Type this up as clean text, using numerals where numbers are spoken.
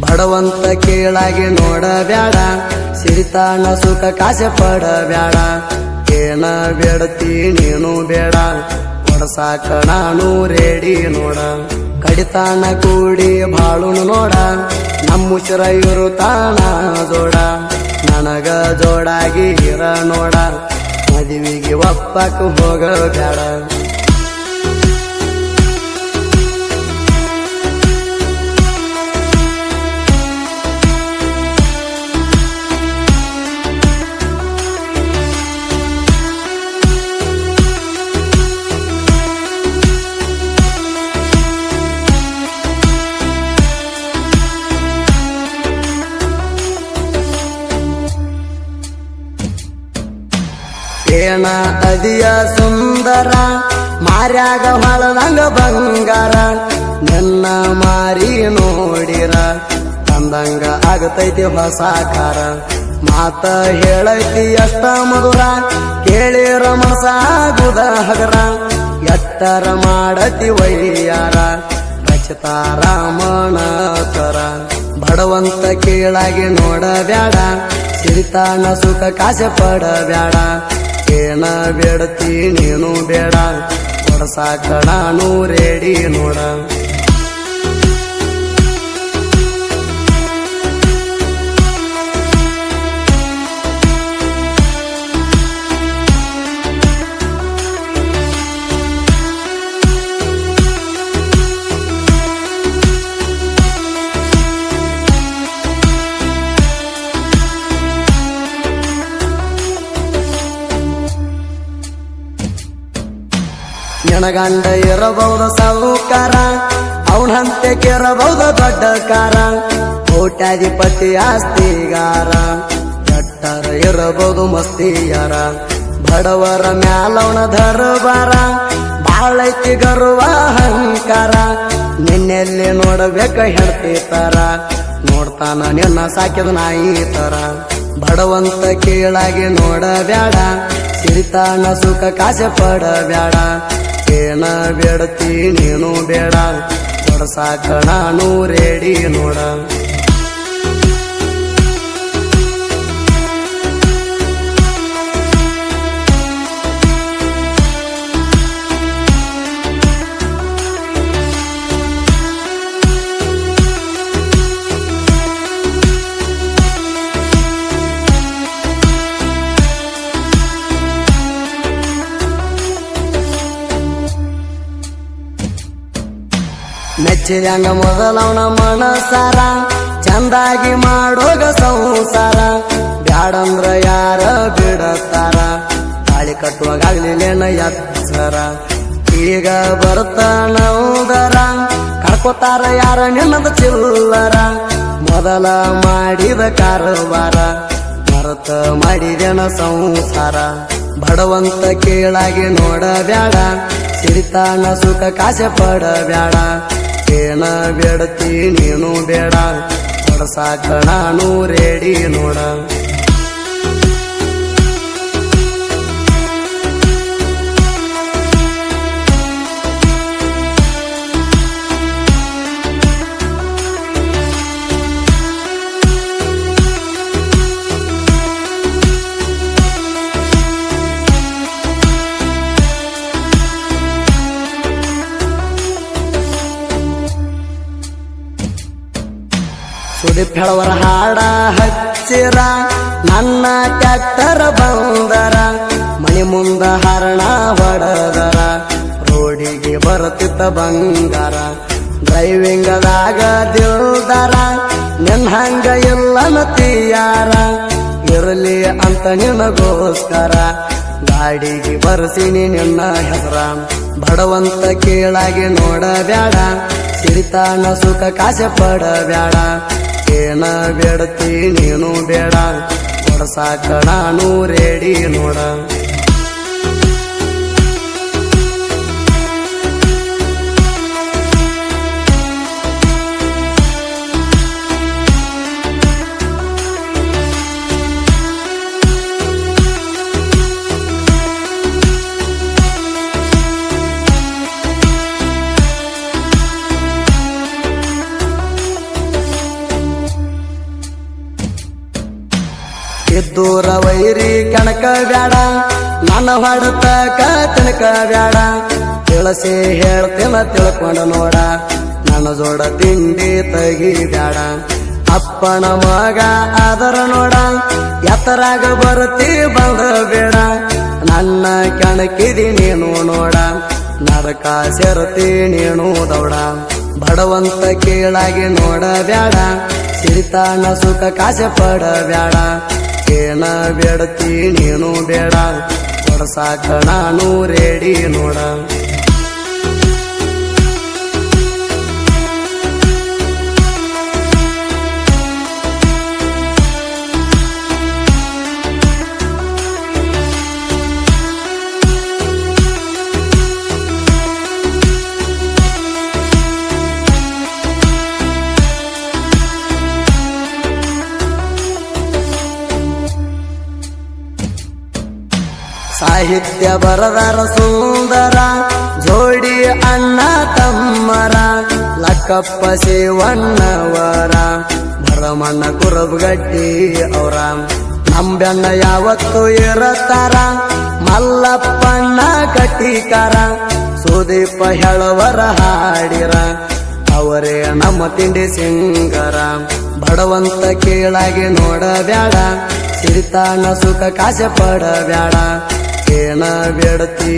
ಬಡವಂತ ಕೀಳಾಗಿ ನೋಡಬ್ಯಾಡ, ಸಿರಿತಾನ ಸುಖ ಕಾಸೆ ಪಡಬ್ಯಾಡ. ಏನ ಬೇಡತಿ ನೀನು ಬೇಡ, ಹೊರಸಾಕ ನಾನು ರೇಡಿ ನೋಡ. ಕಡಿತಾನ ಕೂಡಿ ಬಾಳುನು ನೋಡ, ನಮ್ಮುಸಿರ ಇರು ತಾಣ ಜೋಡ. ನನಗ ಜೋಡಾಗಿ ಇರ ನೋಡ, ಮದುವಿಗೆ ಒಪ್ಪಕ್ಕ ಹೋಗಬ್ಯಾಡ. ಏನ ಅದಿಯ ಸುಂದರ, ಮಾರ್ಯಾಗ ಹೊಳದಂಗ ಬಂಗಾರ. ನನ್ನ ಮಾರಿ ನೋಡಿರ ತಂದಂಗ ಆಗತೈತಿ ಹೊಸಾಕಾರ. ಮಾತ ಹೇಳೈತಿ ಎಷ್ಟ ಮಧುರ, ಕೇಳಿರ ಮನಸಾಗುದ ಹಗರ. ಎತ್ತರ ಮಾಡತಿ ವೈಯಾರ, ರಚಿತಾರಾಮಣತರ. ಬಡವಂತ ಕೀಳಾಗಿ ನೋಡಬ್ಯಾಡ, ಸಿರಿತಾನ ಸುಖ ಕಾಸೆ ಪಡಬ್ಯಾಡ. ಏನ ಬೇಡತಿ ನೀನು ಬೇಡ, ಹೊರಸಾಕ ನಾನು ರೇಡಿ ನೋಡ. ನಿನಗಂಡ ಇರಬಹುದು ಸಾಹುಕಾರ, ಅವನಂತೆ ಕೆರಬಹುದು ದೊಡ್ಡ ಕಾರ. ಕೋಟ್ಯಾಧಿಪತಿ ಆಸ್ತಿಗಾರ, ಎಟ್ಟರ ಇರಬಹುದು ಮಸ್ತಿಯಾರ. ಬಡವರ ಮ್ಯಾಲವನ ದರ್ಬಾರ, ಬಾಳೈತಿ ಗರ್ವ ಅಹಂಕಾರ. ನಿನ್ನೆಲ್ಲಿ ನೋಡಬೇಕ ಹೇಳ್ತೀತಾರ, ನೋಡ್ತಾನ ನಿನ್ನ ಸಾಕಿದ ನಾಯಿ ತರ. ಬಡವಂತ ಕೀಳಾಗಿ ನೋಡಬ್ಯಾಡ, ಸಿರಿತಾನ ಸುಖ ಕಾಸೆ ಪಡಬ್ಯಾಡ. ಏನ ಬೇಡತಿ ನೀನು ಬೇಡ, ಹೊರಸಾಕ ನಾನು ರೇಡಿ ನೋಡ. ಮೆಚ್ಚಿದಂಗ ಮೊದಲವನ ಮನಸಾರ, ಚಂದಾಗಿ ಮಾಡೋಗ ಸಂಸಾರ. ಬ್ಯಾಡಂದ್ರ ಯಾರ ಬಿಡತಾರ, ತಾಳಿ ಕಟ್ಟುವಾಗಲಿಲ್ಲೇನ ಎಚ್ಚರ. ಈಗ ಬರ್ತಾನ ಉದರ, ಕಳ್ಕೊತಾರ ಯಾರ ನಿನ್ನದ ಚಿಲ್ಲರ. ಮೊದಲ ಮಾಡಿದ ಕಾರವಾರ, ಮರತ ಮಾಡಿದೇನ ಸಂಸಾರ. ಬಡವಂತ ಕೀಳಾಗಿ ನೋಡಬ್ಯಾಡ, ಸಿರಿತಾನ ಸುಖ ಕಾಸೆ ಪಡಬ್ಯಾಡ. ಏನ ಬೇಡತಿ ನೀನು ಬೇಡ, ಹೊರಸಾಕ ನಾನು ರೇಡಿ ನೋಡ. ಸುದೀಪ್ ಹೇಳವರ ಹಾಡ ಹಚ್ಚಿರ, ನನ್ನ ಟ್ಯಾಕ್ಟರ್ ಬಂದರ. ಮನಿ ಮುಂದ ಹರಣ ಹೊಡದರ, ರೋಡಿಗೆ ಬರುತ್ತಿದ್ದ ಬಂಗಾರ. ಡ್ರೈವಿಂಗದಾಗ ದಿಲ್ದಾರ, ನಿನ್ನ ಹಂಗ ಇಲ್ಲ ತೀಯಾರ. ಇರಲಿ ಅಂತ ನಿನಗೋಸ್ಕರ, ಗಾಡಿಗೆ ಬರ್ಸಿನಿ ನಿನ್ನ ಹೆಸರ. ಬಡವಂತ ಕೀಳಾಗಿ ನೋಡಬ್ಯಾಡ, ಸಿರಿತಾನ ಸುಖ ಕಾಸೆ ಪಡಬ್ಯಾಡ. ಏನ ಬೇಡತಿ ನೀನು ಬೇಡ, ಹೊರಸಾಕ ನಾನು ರೇಡಿ ನೋಡ. ಇದ್ದೂರ ವೈರಿ ಕಣಕ ಬ್ಯಾಡ ನನ್ನ ಹೊಡತಕ ತಿನಕ ಬ್ಯಾಡ ತಿಳಿಸಿ ಹೇಳ್ತೇನ ತಿಳ್ಕೊಂಡ ನೋಡ ನನ್ನ ಜೋಡ ತಿಂಡಿ ತಗಿ ಬ್ಯಾಡ ಅಪ್ಪನ ಮಗ ಆದರ ನೋಡ ಎತ್ತರಾಗ ಬರ್ತಿ ಬಂದ ಬೇಡ ನನ್ನ ಕಣಕಿದಿ ನೀನು ನೋಡ ನರಕ ಸೇರ್ತಿ ನೀನು ದೌಡ ಬಡವಂತ ಕೀಳಾಗಿ ನೋಡ ಬ್ಯಾಡ ಸಿರಿತಾನ ಸುಖ ಕಾಸೆ ಪಡ ಬ್ಯಾಡ ಏನ ಬೇಡತಿ ನೀನು ಬೇಡ ಕೊಡಸಾಕ ನಾನು ರೇಡಿ ನೋಡ ಸಾಹಿತ್ಯ ಬರದಾರ ಸುಂದರ ಜೋಡಿ ಅಣ್ಣ ತಮ್ಮರ ಲಕ್ಕಪ್ಪ ಶಿವಣ್ಣವರ ಭರಮಣ್ಣ ಕುರಬಗಟ್ಟಿ ಅವರ ನಂಬೆಣ್ಣ ಯಾವತ್ತು ಇರತಾರ ಮಲ್ಲಪ್ಪಣ್ಣ ಕಟ್ಟಿಕಾರ ಸುದೀಪ ಹೇಳವರ ಹಾಡಿರ ಅವರೇ ನಮ್ಮ ತಿಂಡಿ ಸಿಂಗರ ಬಡವಂತ ಕೀಳಾಗಿ ನೋಡ ಬ್ಯಾಡ ಸಿರಿತಾನ ಸುಖ ಕಾಸೆ ಪಡ ಬ್ಯಾಡ ಏನ ಬೇಡತಿ